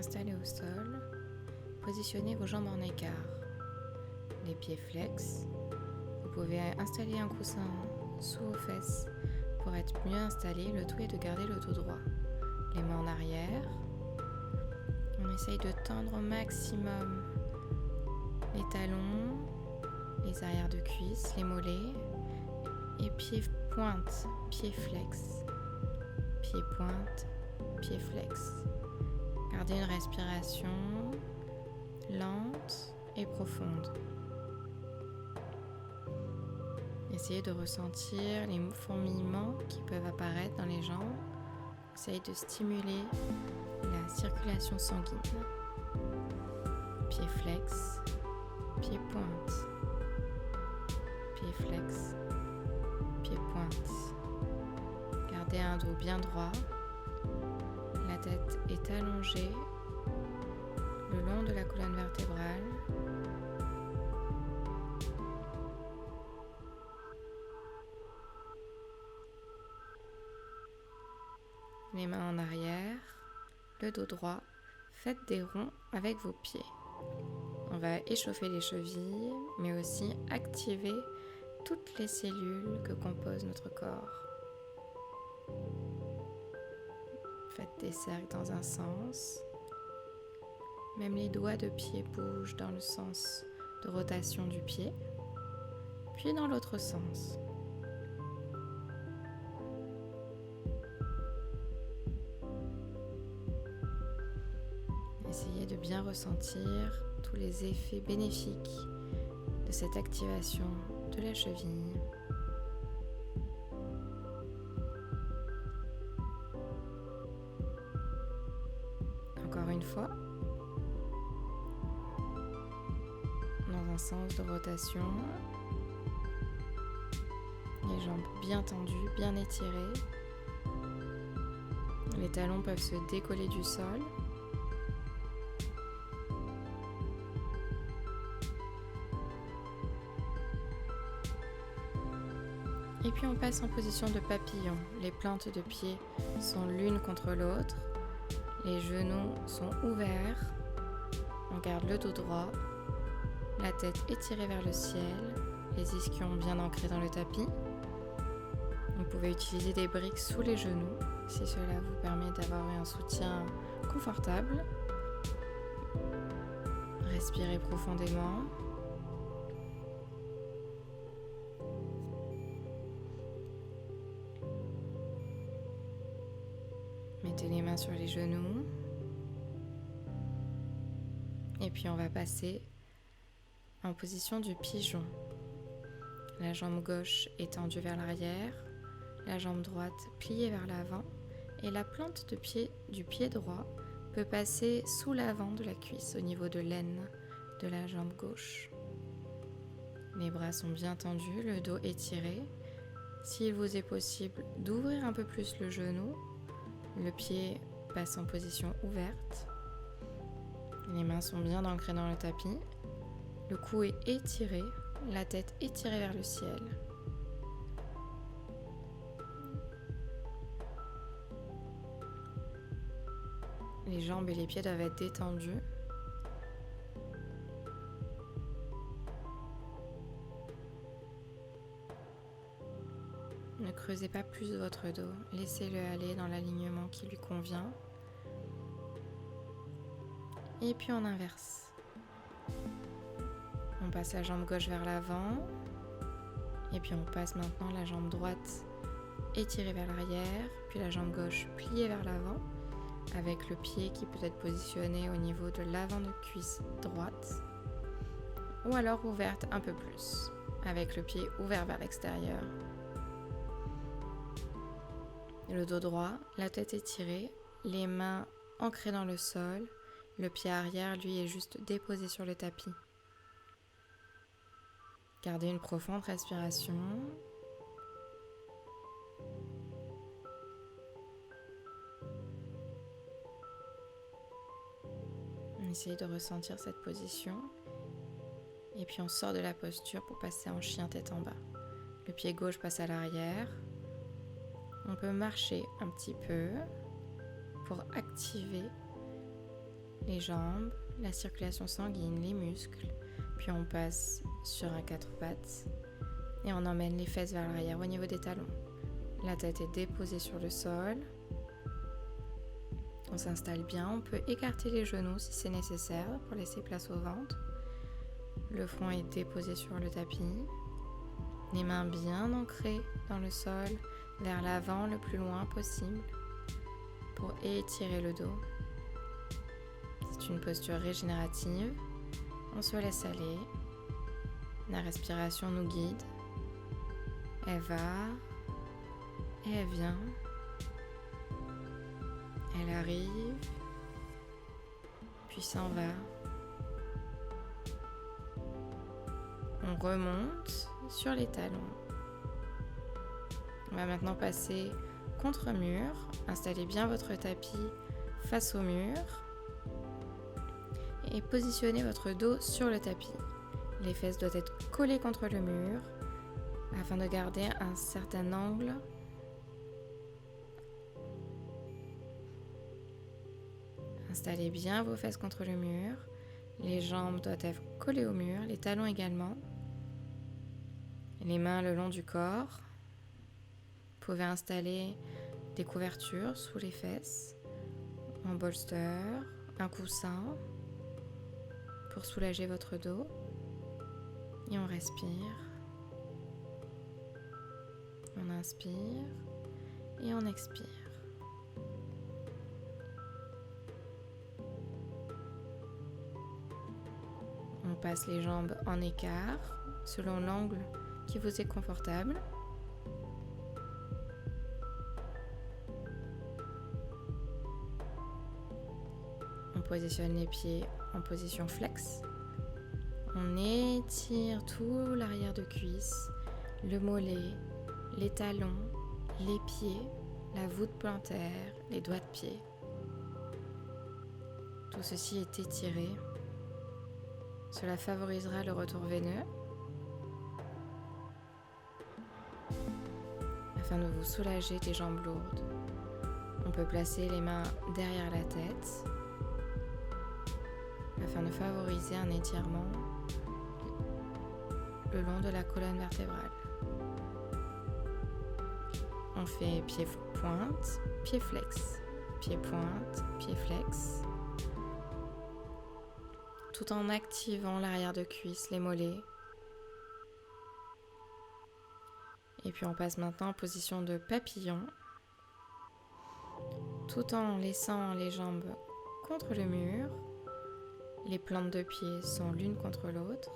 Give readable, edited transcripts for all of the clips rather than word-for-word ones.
installé au sol, positionnez vos jambes en écart. Les pieds flex. Vous pouvez installer un coussin sous vos fesses pour être mieux installé. Le tout est de garder le dos droit. Les mains en arrière. On essaye de tendre au maximum les talons, les arrières de cuisses, les mollets. Et pieds pointe, pieds flex. Pieds pointe, pieds flex. Gardez une respiration lente et profonde. Essayez de ressentir les fourmillements qui peuvent apparaître dans les jambes. Essayez de stimuler la circulation sanguine. Pieds flex, pieds pointe, pieds flex, pieds pointe. Gardez un dos bien droit. La tête est allongée le long de la colonne vertébrale. Les mains en arrière, le dos droit. Faites des ronds avec vos pieds. On va échauffer les chevilles, mais aussi activer toutes les cellules que compose notre corps. Faites des cercles dans un sens. Même les doigts de pied bougent dans le sens de rotation du pied, puis dans l'autre sens. Essayez de bien ressentir tous les effets bénéfiques de cette activation de la cheville. Encore une fois, dans un sens de rotation, les jambes bien tendues, bien étirées. Les talons peuvent se décoller du sol. Et puis on passe en position de papillon. Les plantes de pied sont l'une contre l'autre. Les genoux sont ouverts. On garde le dos droit. La tête étirée vers le ciel. Les ischions bien ancrés dans le tapis. Vous pouvez utiliser des briques sous les genoux si cela vous permet d'avoir un soutien confortable. Respirez profondément. Mettez les mains sur les genoux. Et puis on va passer en position du pigeon. La jambe gauche étendue vers l'arrière, la jambe droite pliée vers l'avant et la plante de pied du pied droit peut passer sous l'avant de la cuisse au niveau de l'aine de la jambe gauche. Les bras sont bien tendus, le dos étiré. S'il vous est possible d'ouvrir un peu plus le genou, le pied passe en position ouverte. Les mains sont bien ancrées dans le tapis. Le cou est étiré, la tête étirée vers le ciel. Les jambes et les pieds doivent être détendus. Ne creusez pas plus votre dos, laissez-le aller dans l'alignement qui lui convient. Et puis on inverse. On passe la jambe gauche vers l'avant. Et puis on passe maintenant la jambe droite étirée vers l'arrière, puis la jambe gauche pliée vers l'avant, avec le pied qui peut être positionné au niveau de l'avant de cuisse droite, ou alors ouverte un peu plus, avec le pied ouvert vers l'extérieur. Le dos droit, la tête étirée, les mains ancrées dans le sol, le pied arrière, lui, est juste déposé sur le tapis. Gardez une profonde respiration. Essayez de ressentir cette position. Et puis on sort de la posture pour passer en chien tête en bas. Le pied gauche passe à l'arrière. On peut marcher un petit peu pour activer les jambes, la circulation sanguine, les muscles. Puis on passe sur un 4 pattes et on emmène les fesses vers l'arrière au niveau des talons. La tête est déposée sur le sol. On s'installe bien. On peut écarter les genoux si c'est nécessaire pour laisser place au ventre. Le front est déposé sur le tapis. Les mains bien ancrées dans le sol, vers l'avant le plus loin possible pour étirer le dos. C'est une posture régénérative. On se laisse aller. La respiration nous guide. Elle va et elle vient. Elle arrive, puis s'en va. On remonte sur les talons. On va maintenant passer contre mur. Installez bien votre tapis face au mur et positionnez votre dos sur le tapis. Les fesses doivent être collées contre le mur afin de garder un certain angle. Installez bien vos fesses contre le mur. Les jambes doivent être collées au mur, les talons également. Les mains le long du corps. Vous pouvez installer des couvertures sous les fesses, un bolster, un coussin pour soulager votre dos. Et on respire. On inspire et on expire. On passe les jambes en écart selon l'angle qui vous est confortable. On positionne les pieds en position flex. On étire tout l'arrière de cuisse, le mollet, les talons, les pieds, la voûte plantaire, les doigts de pied. Tout ceci est étiré. Cela favorisera le retour veineux afin de vous soulager des jambes lourdes. On peut placer les mains derrière la tête afin de favoriser un étirement le long de la colonne vertébrale. On fait pied pointe, pied flex, pied pointe, pied flex, tout en activant l'arrière de cuisse, les mollets. Et puis on passe maintenant en position de papillon, tout en laissant les jambes contre le mur. Les plantes de pied sont l'une contre l'autre,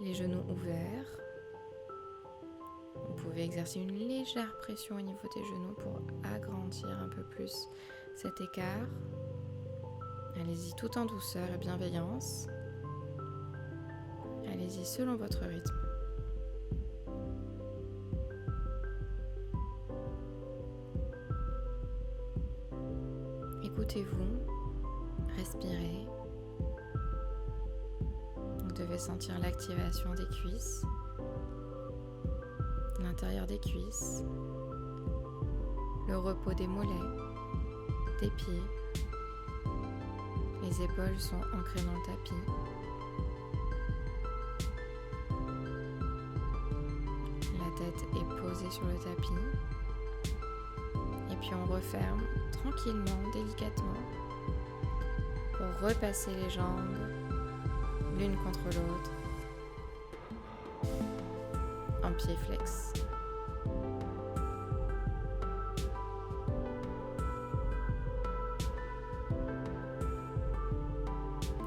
les genoux ouverts. Vous pouvez exercer une légère pression au niveau des genoux pour agrandir un peu plus cet écart. Allez-y tout en douceur et bienveillance. Allez-y selon votre rythme. Écoutez-vous, respirez. Vous devez sentir l'activation des cuisses, l'intérieur des cuisses, le repos des mollets, des pieds. Les épaules sont ancrées dans le tapis. La tête est posée sur le tapis. Et puis on referme tranquillement, délicatement, pour repasser les jambes l'une contre l'autre en pied flex.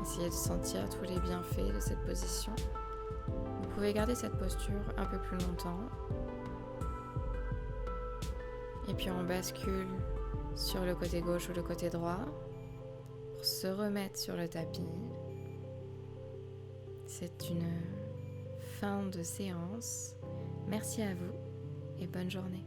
Essayez de sentir tous les bienfaits de cette position. Vous pouvez garder cette posture un peu plus longtemps. Et puis on bascule sur le côté gauche ou le côté droit pour se remettre sur le tapis. C'est une fin de séance. Merci à vous et bonne journée.